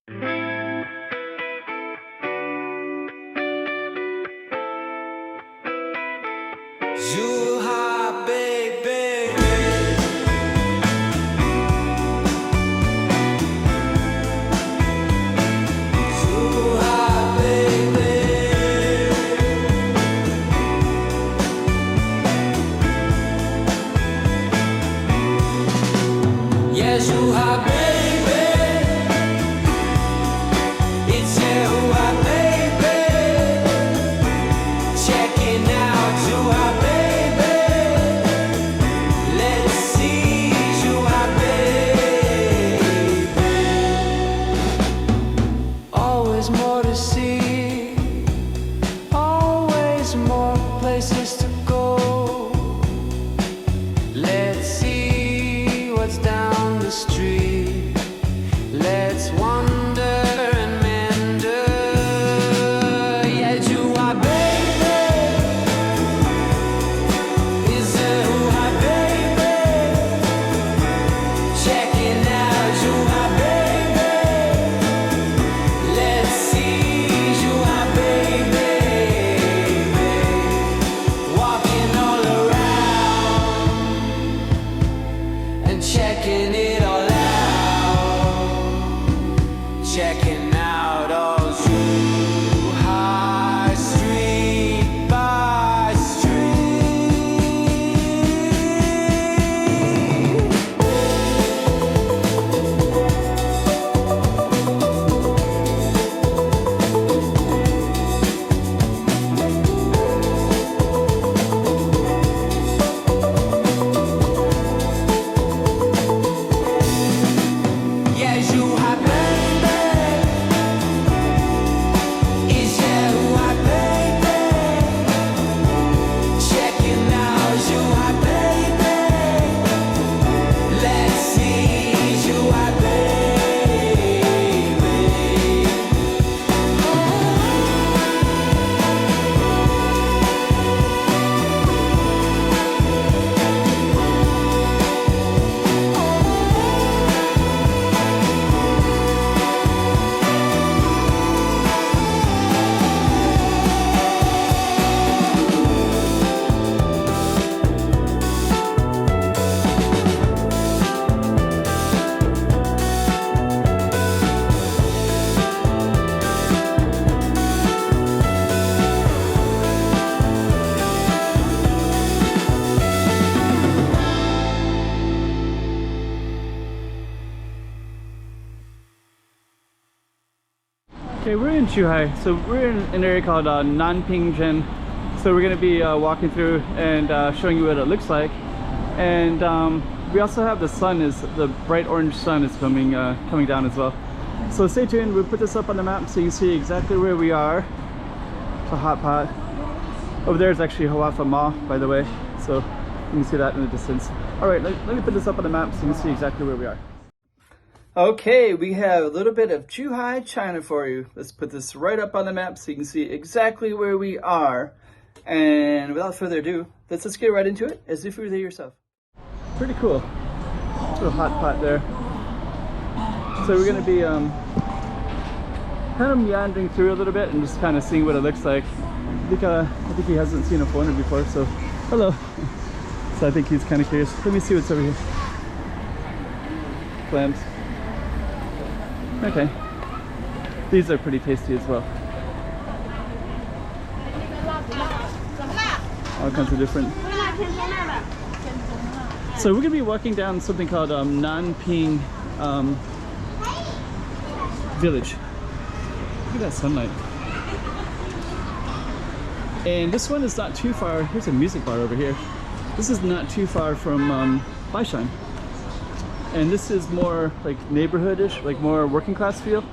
Zhuhai, baby. Zhuhai, baby. Yeah, Zhuhai, baby. It's Zhuhai, baby. Checking out Zhuhai, baby. Let's see Zhuhai, baby. Always more to see, always more places to go. Let's see what's down the street. Let's wander and meander. Yeah, Zhuhai, baby. Is Zhuhai, baby. Checking out Zhuhai, baby. Let's see Zhuhai, baby. Walking all around and checking it all out. Checking out all Zhuhai street by street. Yeah, Zhuhai, baby. Is Zhuhai, baby. Checking out Zhuhai, baby. Let's see Zhuhai, baby. Okay, we're in Zhuhai, so we're in an area called Nanping. So we're going to be walking through and showing you what it looks like. And we also have the sun, the bright orange sun is coming down as well. So stay tuned, we'll put this up on the map so you can see exactly where we are. It's a hot pot. Over there is actually Hawafa Ma, by the way, so you can see that in the distance. Alright, let me put this up on the map so you can see exactly where we are. Okay, we have a little bit of Zhuhai, China for you. Let's put this right up on the map so you can see exactly where we are. And without further ado, let's just get right into it as if you were there yourself. Pretty cool. Little hot pot there. So we're going to be kind of meandering through a little bit and just kind of seeing what it looks like. I think he hasn't seen a foreigner before, so hello. So I think he's kind of curious. Let me see what's over here. Clams. Okay, these are pretty tasty as well. All kinds of different. So we're gonna be walking down something called Nanping Village. Look at that sunlight. And this one is not too far. Here's a music bar over here. This is not too far from Baishan. And this is more like neighborhoodish, like more working class feel.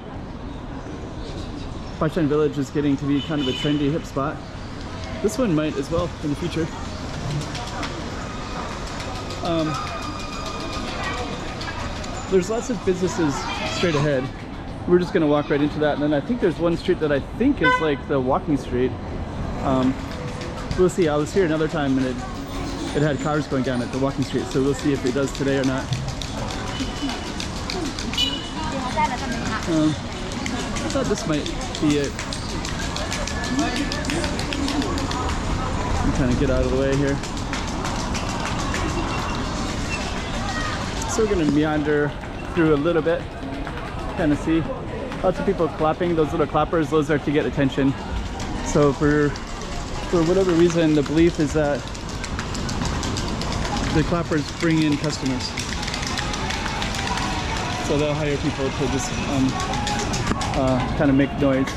Hengqin Village is getting to be kind of a trendy hip spot. This one might as well in the future. There's lots of businesses straight ahead. We're just gonna walk right into that, and then I think there's one street that I think is like the walking street. We'll see. I was here another time and it had cars going down at the walking street, so we'll see if it does today or not. thought this might be it. I'm trying to get out of the way here. So we're gonna meander through a little bit, kind of see. Lots of people clapping. Those little clappers, those are to get attention. So for whatever reason, the belief is that the clappers bring in customers. So they'll hire people to just kind of make noise.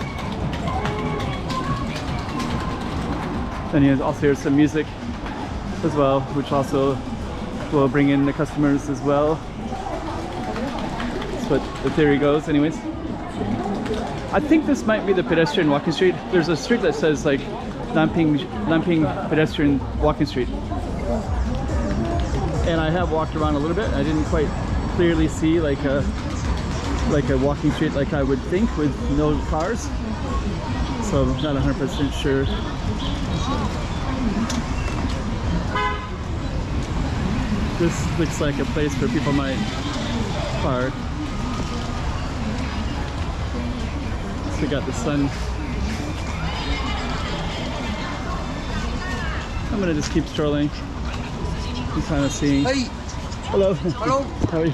And you also hear some music as well, which also will bring in the customers as well. That's what the theory goes anyways. I think this might be the pedestrian walking street. There's a street that says like Nanping pedestrian walking street. And I have walked around a little bit. I didn't quite clearly see like a walking street like I would think with no cars. So I'm not 100% sure. This looks like a place where people might park. So we got the sun. I'm gonna just keep strolling and kind of seeing. Hey. Hello. Hello. How are you?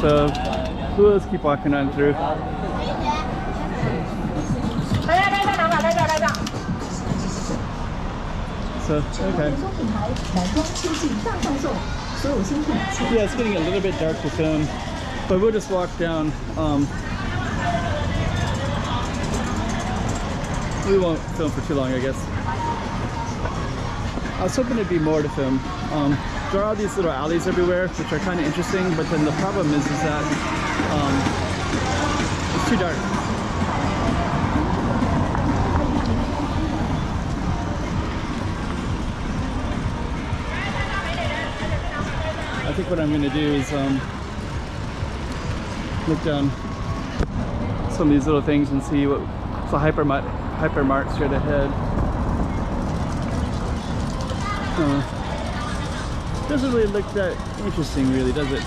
So we'll just keep walking on through. So, okay. Yeah, it's getting a little bit dark to film, but we'll just walk down. We won't film for too long, I guess. I was hoping it'd be more to film. There are all these little alleys everywhere, which are kind of interesting, but then the problem is that it's too dark. I think what I'm going to do is look down some of these little things and see what the hypermart straight ahead. Doesn't really look that interesting, really, does it?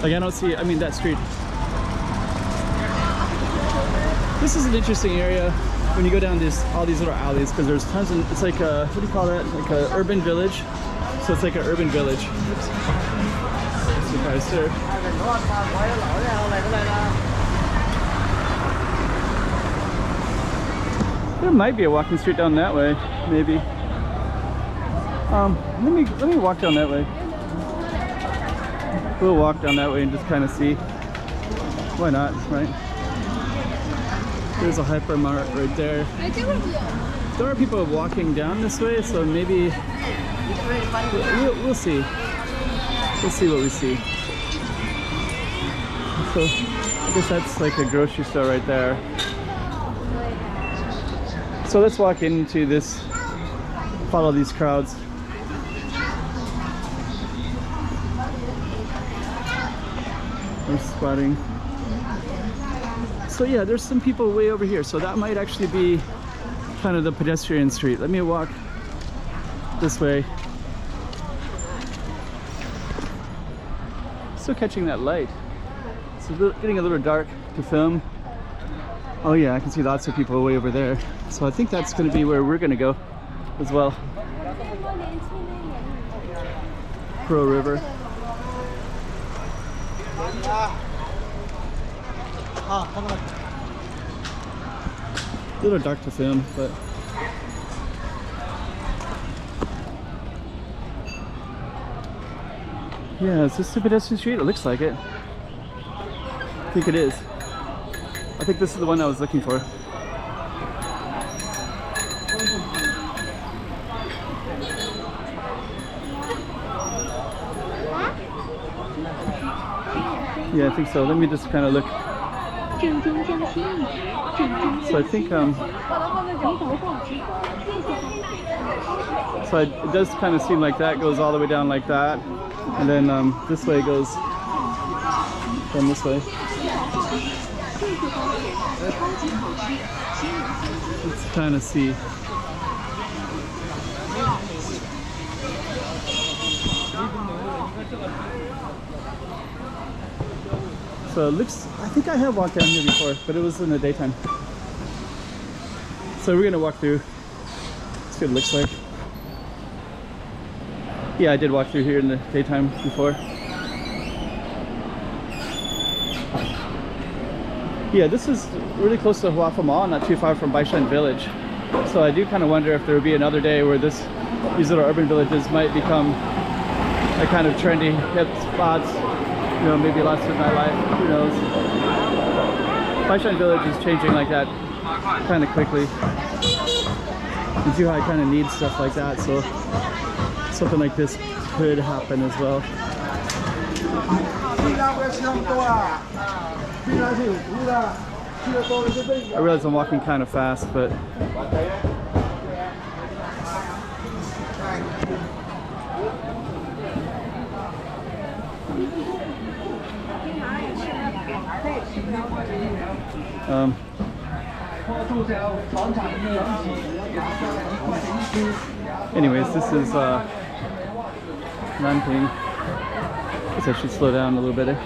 Like I don't see. I mean, that street. This is an interesting area when you go down all these little alleys because there's tons of. It's like a, what do you call that? Like a urban village. So it's like an urban village. Oops. Surprise there. There might be a walking street down that way, maybe. Let me walk down that way. We'll walk down that way and just kind of see. Why not, right? There's a hypermart right there. There are people walking down this way, so maybe we'll see. We'll see what we see. So I guess that's like a grocery store right there. So let's walk into this, follow these crowds. We're squatting. So yeah, there's some people way over here. So that might actually be kind of the pedestrian street. Let me walk this way. Still catching that light. It's getting a little dark to film. Oh yeah, I can see lots of people way over there. So I think that's going to be where we're going to go as well. Pearl River. A little dark to film, but yeah, is this the pedestrian street? It looks like it. I think it is. I think this is the one I was looking for. Yeah, I think so. Let me just kind of look. So I think so it does kind of seem like that goes all the way down like that, and then this way goes from this way. Let's kind of see. So it looks, I think I have walked down here before, but it was in the daytime. So we're gonna walk through. See what it looks like. Yeah, I did walk through here in the daytime before. Yeah, this is really close to Hua Mall, not too far from Hengqin Village. So I do kind of wonder if there would be another day where these little urban villages might become a kind of trendy hip spots. You know, maybe lots of nightlife, who knows. Hengqin Village is changing like that kind of quickly. And Zhuhai kind of needs stuff like that, so something like this could happen as well. I realize I'm walking kind of fast, but anyways, this is Nanping. I guess I should slow down a little bit.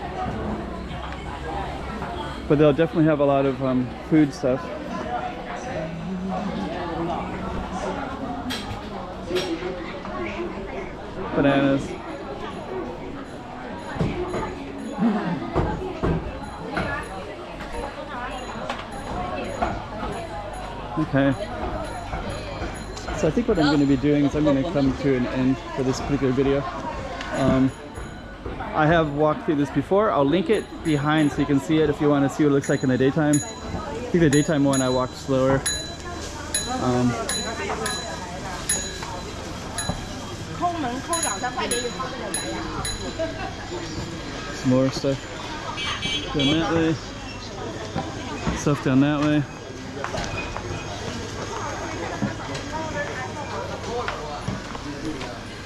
But they'll definitely have a lot of food stuff. Bananas. Okay. So I think what I'm going to be doing is I'm going to come to an end for this particular video. I have walked through this before. I'll link it behind so you can see it if you want to see what it looks like in the daytime. I think the daytime one I walked slower. Some more stuff down that way. Stuff down that way.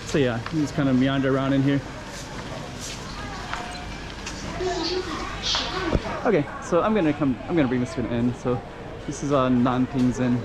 So yeah, you just kind of meander around in here. Okay, so I'm gonna bring this to an end. So this is Nanping's Inn.